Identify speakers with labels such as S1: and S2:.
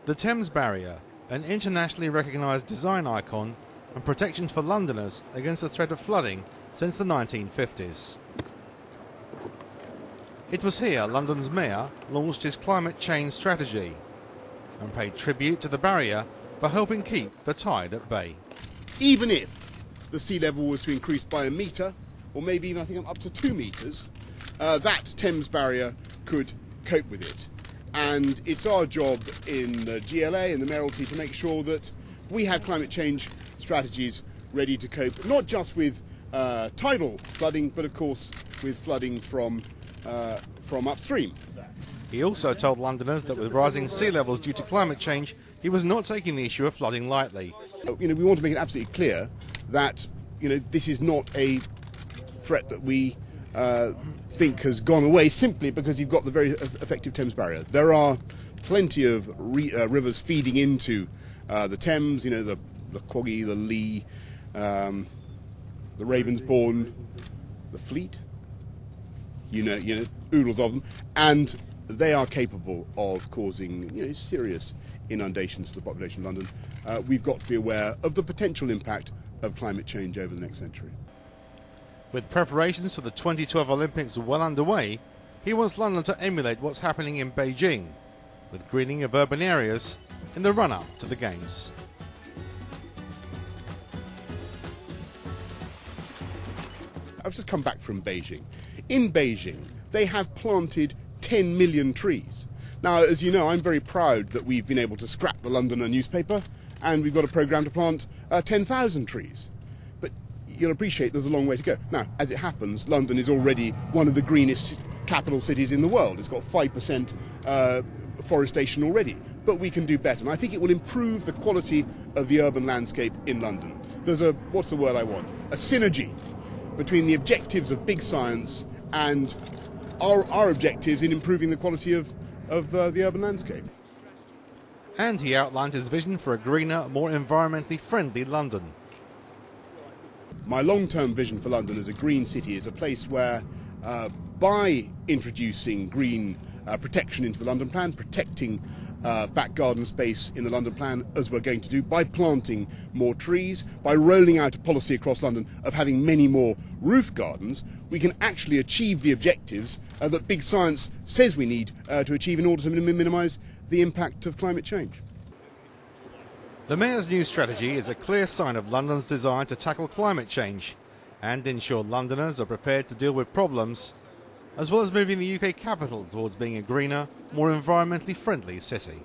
S1: The Thames Barrier, an internationally recognised design icon and protection for Londoners against the threat of flooding since the 1950s. It was here London's mayor launched his climate change strategy and paid tribute to the barrier for helping keep the tide at bay.
S2: Even if the sea level was to increase by a metre, or maybe even I think up to 2 metres, that Thames Barrier could cope with it. And it's our job in the GLA and the Mayoralty to make sure that we have climate change strategies ready to cope, not just with tidal flooding, but of course with flooding from upstream.
S1: He also told Londoners that with rising sea levels due to climate change, he was not taking the issue of flooding lightly.
S2: We want to make it absolutely clear that this is not a threat that we think has gone away simply because you've got the very effective Thames Barrier. There are plenty of rivers feeding into the Thames, the Quaggy, the Lee, the Ravensbourne, the Fleet, oodles of them, and they are capable of causing serious inundations to the population of London. We've got to be aware of the potential impact of climate change over the next century.
S1: With preparations for the 2012 Olympics well underway, he wants London to emulate what's happening in Beijing, with greening of urban areas in the run-up to the Games.
S2: I've just come back from Beijing. In Beijing, they have planted 10 million trees. Now, as you know, I'm very proud that we've been able to scrap the Londoner newspaper, and we've got a programme to plant 10,000 trees. But you'll appreciate there's a long way to go. Now, as it happens, London is already one of the greenest capital cities in the world. It's got 5% forestation already. But we can do better, and I think it will improve the quality of the urban landscape in London. There's what's the word I want? A synergy between the objectives of big science and our objectives in improving the quality of the urban landscape.
S1: And he outlined his vision for a greener, more environmentally friendly London.
S2: My long-term vision for London as a green city is a place where, by introducing green protection into the London Plan, protecting back garden space in the London Plan, as we're going to do, by planting more trees, by rolling out a policy across London of having many more roof gardens, we can actually achieve the objectives that big science says we need to achieve in order to minimise the impact of climate change.
S1: The Mayor's new strategy is a clear sign of London's desire to tackle climate change and ensure Londoners are prepared to deal with problems, as well as moving the UK capital towards being a greener, more environmentally friendly city.